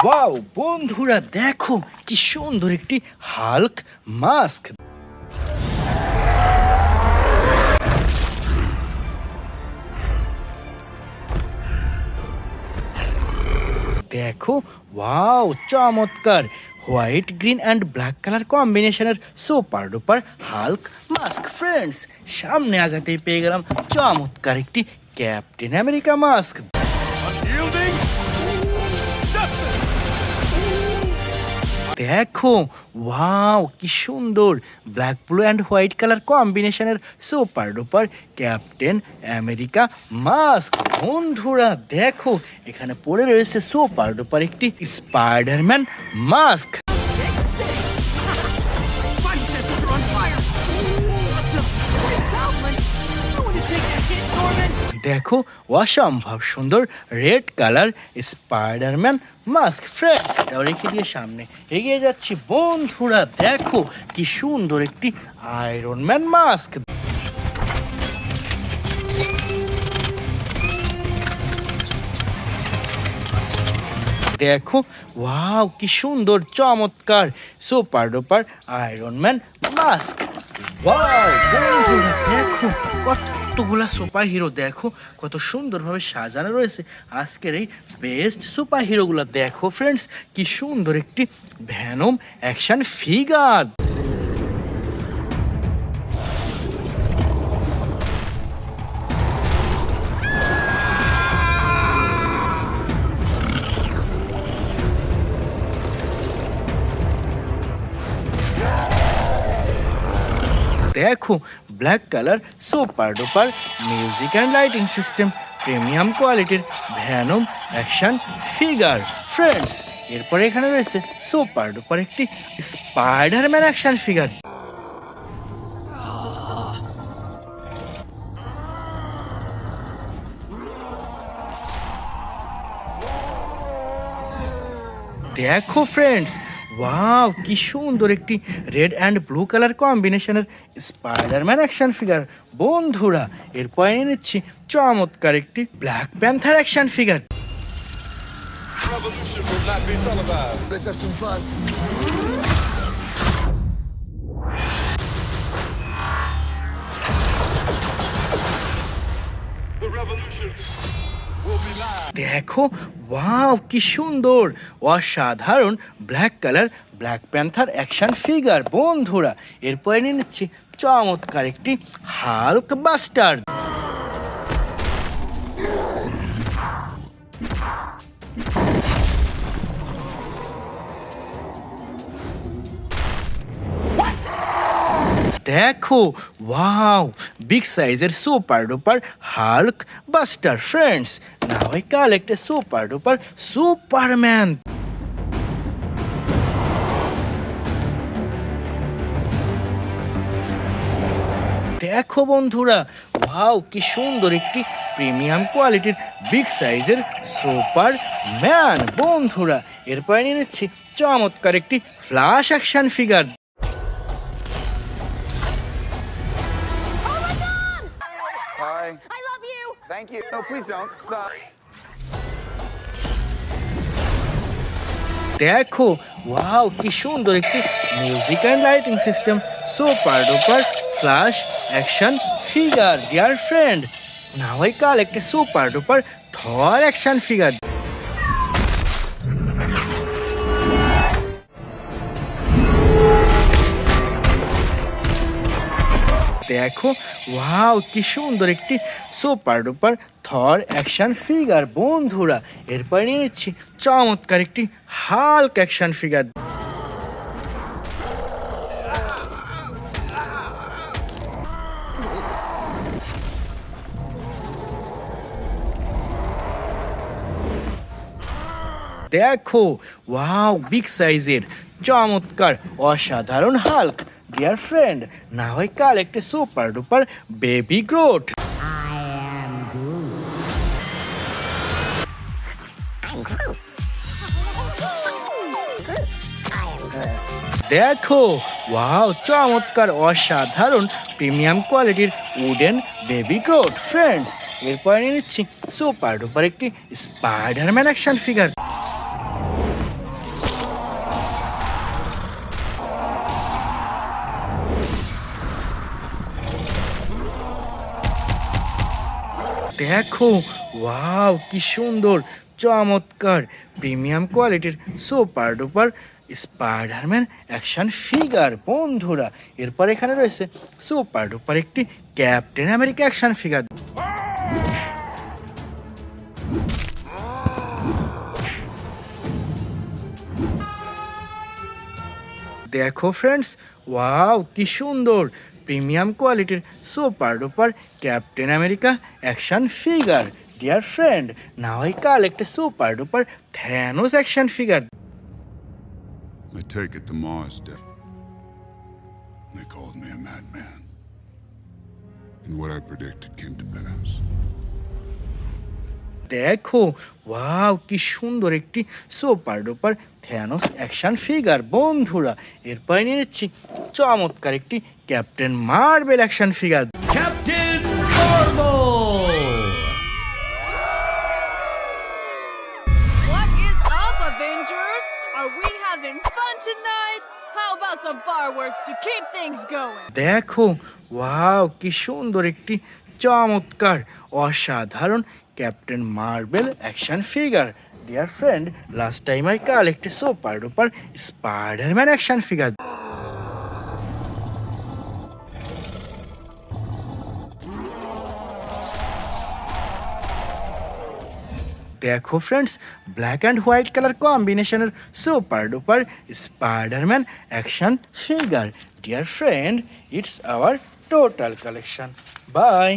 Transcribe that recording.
Wow বন্ধুরা, দেখো কি সুন্দর একটি হাল্ক মাস্ক। দেখো, ওয়াও চমৎকার white, green and black colour কম্বিনেশনের super duper Hulk mask. Friends, সামনে আগাতেই পেয়ে গেলাম চমৎকার একটি ক্যাপ্টেন আমেরিকা মাস্ক। দেখো, ওয়াও কি সুন্দর black, blue and white colour কম্বিনেশনের super duper Captain America mask. বন্ধুরা দেখো, এখানে পড়ে রয়েছে সুপার ডুপার একটি স্পাইডারম্যান মাস্ক। দেখো, অসম্ভব সুন্দর red colour Spiderman mask. Friends, এটাও রেখে দিয়ে সামনে এগিয়ে যাচ্ছি। বন্ধুরা দেখো কি সুন্দর একটি আয়রন ম্যান মাস্ক। দেখো, ওয়াও কি সুন্দর চমৎকার super duper iron man mask. Wow বন্ধুরা দেখো, কতগুলা সুপার হিরো, দেখো কত সুন্দরভাবে সাজানো রয়েছে আজকের এই বেস্ট সুপার হিরোগুলো। দেখো ফ্রেন্ডস, কি সুন্দর একটি ভ্যানম অ্যাকশন ফিগার। দেখো, black colour super duper music and lighting system premium কোয়ালিটির ভ্যানম অ্যাকশন ফিগার। ফ্রেন্ডস, এরপরে এখানে রয়েছে সুপার ডুপার একটি স্পাইডারম্যান অ্যাকশন ফিগার। দেখো ফ্রেন্ডস, ওয়াও কি সুন্দর একটি রেড অ্যান্ড ব্লু কালার কম্বিনেশনের স্পাইডারম্যান অ্যাকশন ফিগার। বন্ধুরা, এরপর এনে নিচ্ছি চমৎকার একটি ব্ল্যাক প্যান্থার অ্যাকশন ফিগার। দেখো, ওয়াও কি সুন্দর অসাধারণ black colour Black Panther action figure. বন্ধুরা, এরপরে নিয়ে নিচ্ছি চমৎকার একটি হাল্ক বাস্টার। দেখো, ওয়াও বিগ সাইজের super duper Hulk buster. Friends, now I collect a super duper Superman. দেখো বন্ধুরা, ওয়াও কি সুন্দর একটি প্রিমিয়াম কোয়ালিটির বিগ সাইজের সুপার ম্যান। বন্ধুরা, এরপরে নিয়ে নিচ্ছি চমৎকার একটি flash action figure. I love you. Thank you. No, please don't. Stop. দেখো, ওয়াও কি সুন্দর একটি music and lighting system super duper flash action figure. Dear friend, now I collect a super duper Thor action figure. দেখো, wow কি সুন্দর একটি super duper Thor action figure. বন্ধুরা, এরপর নিয়ে নিচ্ছি চমৎকার একটি হাল্ক অ্যাকশন ফিগার। দেখো, ওয়াও বিগ সাইজের চমৎকার অসাধারণ Hulk. Dear friend, now I collect a super duper baby growth. দেখো, ওয়াও চমৎকার অসাধারণ প্রিমিয়াম কোয়ালিটির উডেন বেবি গ্রোথ। ফ্রেন্ডস, এরপরে নিয়ে নিচ্ছি সুপার ডুপার একটি স্পাইডারম্যান অ্যাকশন ফিগার। দেখো, ওয়াও কি সুন্দর চমৎকার প্রিমিয়াম কোয়ালিটির super duper Spiderman action figure বন্ধুরা। এরপর এখানে রয়েছে সুপার ডুপার একটি ক্যাপ্টেন আমেরিকা অ্যাকশন ফিগার। দেখো ফ্রেন্ডস, ওয়াও কি সুন্দর প্রিমিয়াম কোয়ালিটির super duper Captain America action figure. Dear friend, now I collect a super duper Thanos action figure. I take it the Mars did. They called me a madman. And what I predicted came to pass. দেখো, wow কি সুন্দর একটি super duper Thanos action figure বন্ধুরা। এরপর নিয়ে নিচ্ছি চমৎকার একটি captain Marvel action figure. Captain Marvel! What is up, Avengers? Are we having fun tonight? How about some fireworks to keep things going? দেখো, ওয়াও কি সুন্দর একটি চমৎকার অসাধারণ Captain Marvel action figure. Dear friend, last time I collect super duper Spiderman action figure. দেখো friends, black and white colour কম্বিনেশনের super duper Spiderman action figure. Dear friend, it's our total collection. By.